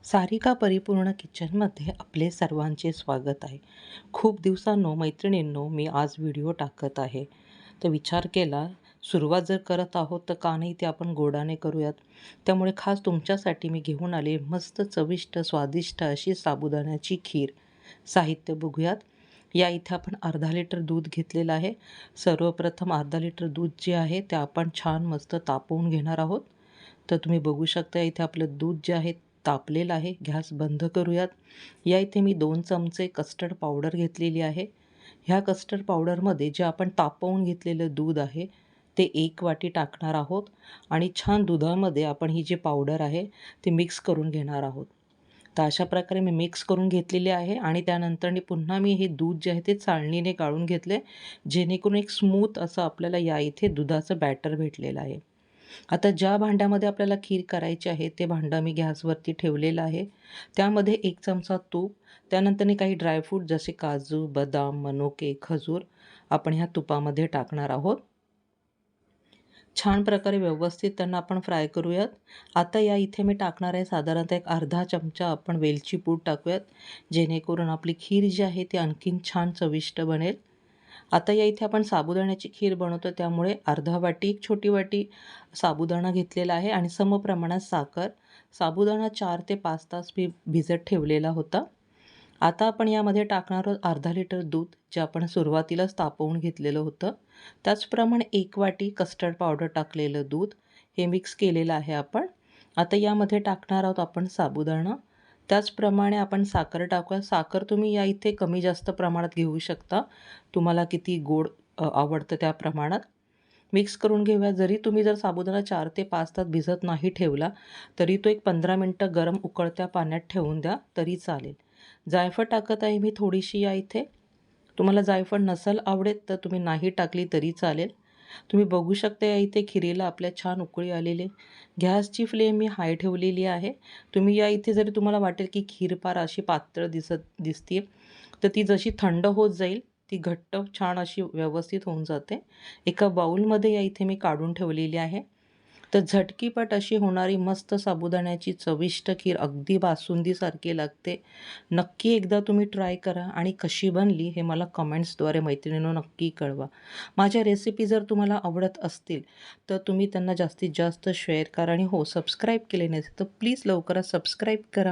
सारिका परिपूर्ण किचनमध्ये आपले सर्वांचे स्वागत आहे. खूप दिवसांनो मैत्रिणींनो मी आज व्हिडिओ टाकत आहे. तर विचार केला सुरुवात जर करत आहोत तर का नाही ते आपण गोडाने करूयात. त्यामुळे खास तुमच्यासाठी मी घेऊन आले मस्त चविष्ट स्वादिष्ट अशी साबुदाण्याची खीर. साहित्य बघूयात. या इथे आपण अर्धा लिटर दूध घेतलेलं आहे. सर्वप्रथम अर्धा लिटर दूध जे आहे ते आपण छान मस्त तापवून घेणार आहोत. तर तुम्ही बघू शकता इथे आपलं दूध जे आहे तापलेलं आहे. गॅस बंद करूयात. या इथे मी 2 चमचे कस्टर्ड पावडर घेतलेली आहे. ह्या कस्टर्ड पावडरमध्ये जे आपण तापवून घेतलेलं दूध आहे ते 1 वाटी टाकणार आहोत आणि छान दुधामध्ये आपण ही जी पावडर आहे ती मिक्स करून घेणार आहोत. तर अशा प्रकारे मी मिक्स करून घेतलेले आहे आणि त्यानंतरनी पुन्हा मी हे दूध जे आहे ते चाळणीने गाळून घेतले, जेणेकरून एक स्मूथ असं आपल्याला या इथे दुधाचं बॅटर भेटलेलं आहे. आता ज्या भांड्यामध्ये आपल्याला खीर करायची आहे ते भांडं मी गॅसवरती ठेवलेलं आहे. त्यामध्ये 1 चमचा तूप, त्यानंतरनी काही ड्रायफ्रूट जसे काजू, बदाम, मनुके, खजूर आपण ह्या तुपामध्ये टाकणार आहोत. छान प्रकारे व्यवस्थित त्यांना आपण फ्राय करूयात. आता या इथे मी टाकणार आहे साधारणतः एक अर्धा चमचा आपण वेलची पूड टाकूयात, जेणेकरून आपली खीर जी आहे ती आणखीन छान चविष्ट बनेल. आता या इथे आपण साबुदाण्याची खीर बनवतो त्यामुळे अर्धा वाटी एक छोटी वाटी साबुदाणा घेतलेला आहे आणि समप्रमाणात साखर. साबुदाणा 4 ते 5 तास मी भिजत ठेवलेला होता. आता आपण यामध्ये टाकणार आहोत अर्धा लिटर दूध, जे आपण सुरुवातीलाच तापवून घेतलेलं होतं. त्याचप्रमाणे 1 वाटी कस्टर्ड पावडर टाकलेलं दूध हे मिक्स केलेलं आहे आपण. आता यामध्ये टाकणार आहोत आपण साबुदाणा. त्याचप्रमाणे आपण साखर टाकूया. साखर तुम्ही या इथे कमी जास्त प्रमाणात घेऊ शकता. तुम्हाला किती गोड आवडतं त्या प्रमाणात. मिक्स करून घेऊया. जरी जर साबुदाणा 4 ते 5 तास भिजत नाही ठेवला, तरी तो एक 15 मिनटं गरम उकळत्या पाण्यात ठेवून द्या तरी चालेल. जायफळ टाकत आहे मी थोडीशी या इथे. तुम्हाला जायफळ नसेल आवडत तर तुम्ही नाही टाकली तरी चालेल. तुम्ही बघू शकता या इथे खिरीला आपल्या छान उकळी आलेली. गॅसची फ्लेम मी हाय ठेवलेली आहे. तुम्ही या इथे जरी तुम्हाला वाटेल की खीर फार अशी पातळ दिसते तर ती जशी थंड होत जाईल ती घट्ट छान अशी व्यवस्थित होऊन जाते. एका बाउलमध्ये या इथे मी काढून ठेवलेली आहे. तर झटकीपट अशी होणारी मस्त साबुदाण्याची चविष्ट खीर अगदी बासुंदीसारखी लागते. नक्की एकदा तुम्ही ट्राय करा आणि कशी बनली हे मला कमेंट्सद्वारे मैत्रिणींनो नक्की कळवा. माझ्या रेसिपी जर तुम्हाला आवडत असतील तर तुम्ही त्यांना जास्तीत जास्त शेअर करा आणि हो सबस्क्राईब केले नसेल तर प्लीज लवकरच सबस्क्राईब करा.